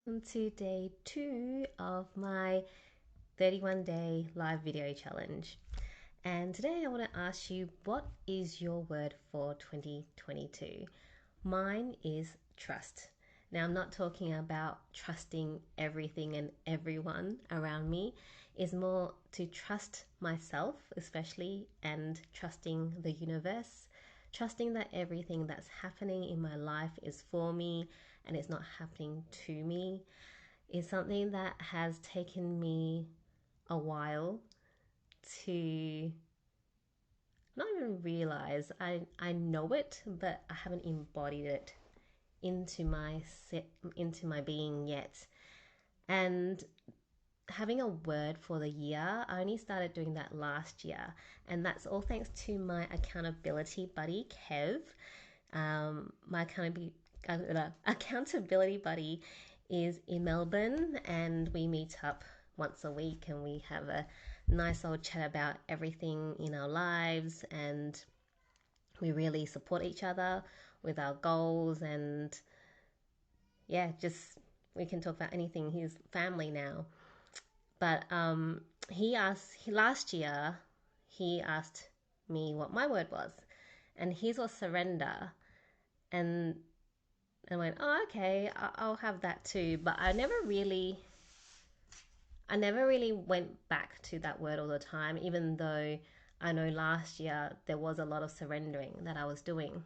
Welcome to day 2 of my 31-day live video challenge. And today I want to ask you, what is your word for 2022? Mine is trust. Now, I'm not talking about trusting everything and everyone around me. It's more to trust myself, especially, and trusting the universe, trusting that everything that's happening in my life is for me and it's not happening to me, is something that has taken me a while to not even realize. I know it, but I haven't embodied it into my being yet. And having a word for the year, I only started doing that last year, and that's all thanks to my accountability buddy Kev. My accountability buddy is in Melbourne, and we meet up once a week and we have a nice old chat about everything in our lives, and we really support each other with our goals. And yeah, just we can talk about anything. He's family now. But last year he asked me what my word was, and his was surrender. And I went, oh, okay, I'll have that too. But I never really went back to that word all the time, even though I know last year there was a lot of surrendering that I was doing.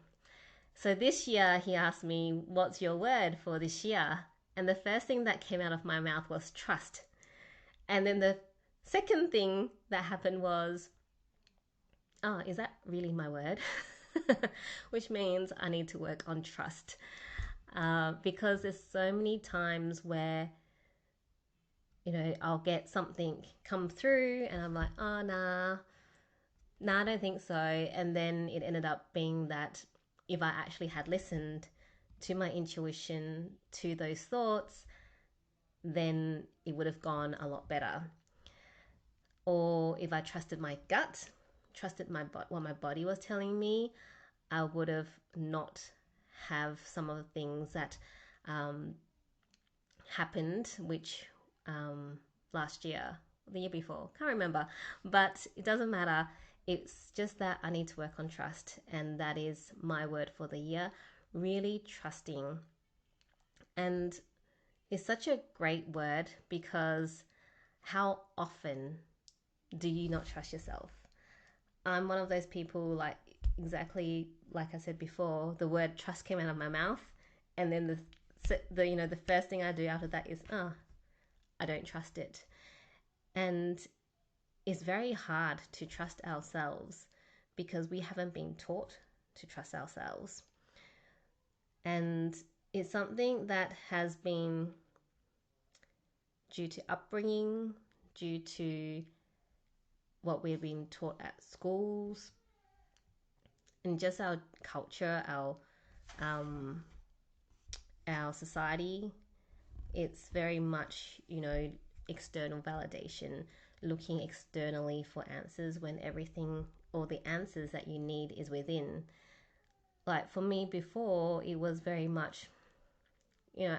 So this year he asked me, what's your word for this year? And the first thing that came out of my mouth was trust. And then the second thing that happened was, oh, is that really my word? Which means I need to work on trust. Because there's so many times where, I'll get something come through and I'm like, oh, nah, I don't think so. And then it ended up being that if I actually had listened to my intuition, to those thoughts, then it would have gone a lot better. Or if I trusted my gut, trusted what my body was telling me, I would have not have some of the things that um, happened, which last year, the year before, can't remember, but it doesn't matter. It's just that I need to work on trust, and that is my word for the year. Really trusting. And it's such a great word because how often do you not trust yourself? I'm one of those people, like, exactly like I said before, the word trust came out of my mouth, and then the first thing I do after that is, oh, I don't trust it. And it's very hard to trust ourselves because we haven't been taught to trust ourselves. And it's something that has been due to upbringing, due to what we've been taught at schools, and just our culture, um, our society. It's very much, external validation, looking externally for answers when everything or the answers that you need is within. Like for me before, it was very much, you know,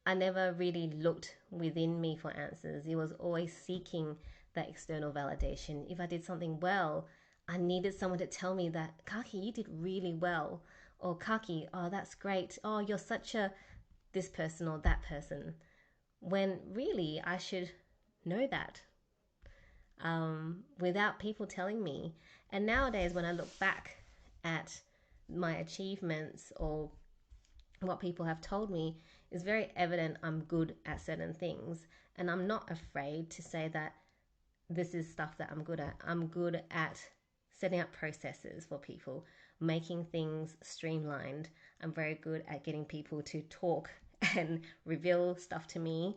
I never really looked within me for answers. It was always seeking that external validation. If I did something well, I needed someone to tell me that, Kaki, you did really well. Or Kaki, oh, that's great. Oh, you're such a this person or that person. When really I should know that without people telling me. And nowadays, when I look back at my achievements or what people have told me, it's very evident I'm good at certain things. And I'm not afraid to say that this is stuff that I'm good at. I'm good at setting up processes for people, making things streamlined. I'm very good at getting people to talk and reveal stuff to me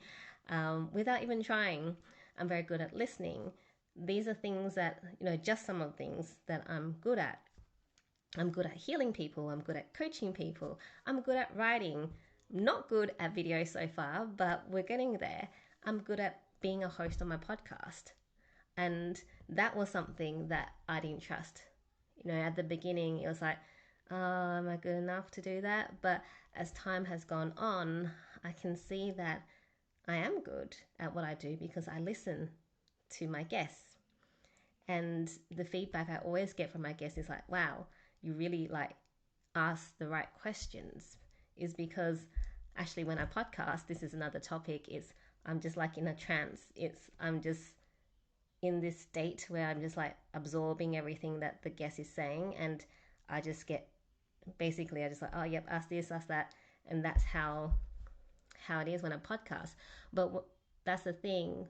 without even trying. I'm very good at listening. These are things that, just some of the things that I'm good at. I'm good at healing people. I'm good at coaching people. I'm good at writing. Not good at video so far, but we're getting there. I'm good at being a host on my podcast. And that was something that I didn't trust. At the beginning, it was like, oh, am I good enough to do that? But as time has gone on, I can see that I am good at what I do because I listen to my guests. And the feedback I always get from my guests is like, wow, you really like ask the right questions. Is because actually when I podcast, this is another topic, it's I'm just like in a trance. I'm just in this state where I'm just like absorbing everything that the guest is saying, and I just get basically I just like, oh yep, ask this, ask that, and that's how it is when I podcast. But that's the thing.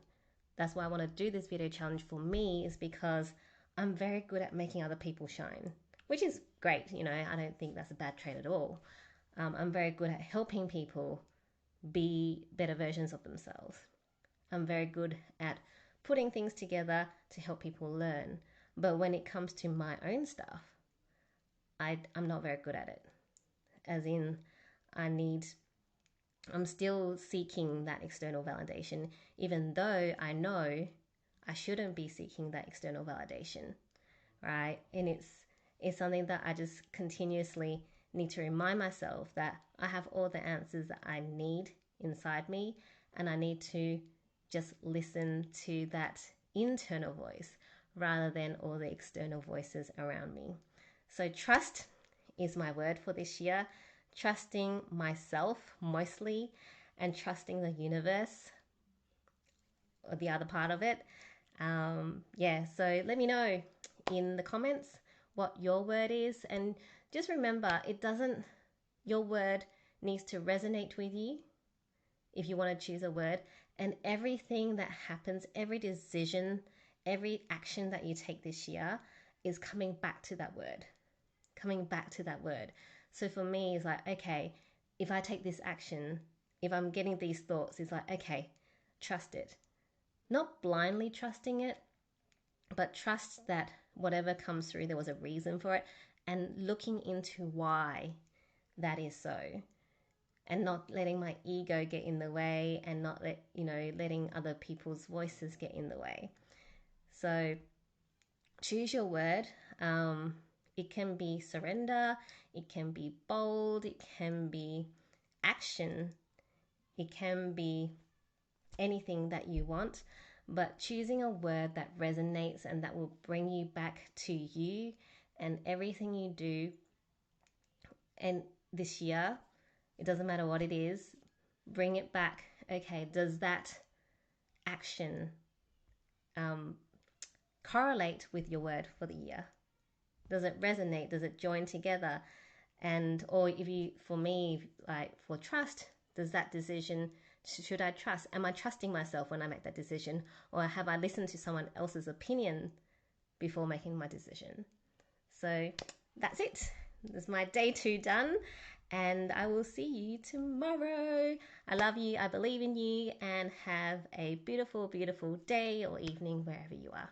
That's why I want to do this video challenge for me, is because I'm very good at making other people shine, which is great. You know, I don't think that's a bad trait at all. I'm very good at helping people be better versions of themselves. I'm very good at putting things together to help people learn. But when it comes to my own stuff, I'm not very good at it. As in, I'm still seeking that external validation, even though I know I shouldn't be seeking that external validation, right? And it's something that I just continuously need to remind myself that I have all the answers that I need inside me, and I need to just listen to that internal voice rather than all the external voices around me. So trust is my word for this year. Trusting myself mostly, and trusting the universe, or the other part of it. Yeah, so let me know in the comments what your word is. And just remember, your word needs to resonate with you if you want to choose a word. And everything that happens, every decision, every action that you take this year is coming back to that word. So for me, it's like, okay, if I take this action, if I'm getting these thoughts, it's like, okay, trust it. Not blindly trusting it, but trust that whatever comes through, there was a reason for it, and looking into why that is so, and not letting my ego get in the way, and not letting other people's voices get in the way. So choose your word. It can be surrender, it can be bold, it can be action, it can be anything that you want, but choosing a word that resonates and that will bring you back to you and everything you do. And this year, it doesn't matter what it is, bring it back. Okay, does that action correlate with your word for the year? Does it resonate? Does it join together? And or if you, for me, like for trust, does that decision, should I trust? Am I trusting myself when I make that decision? Or have I listened to someone else's opinion before making my decision? So that's it. This is my day 2 done. And I will see you tomorrow. I love you. I believe in you. And have a beautiful, beautiful day or evening wherever you are.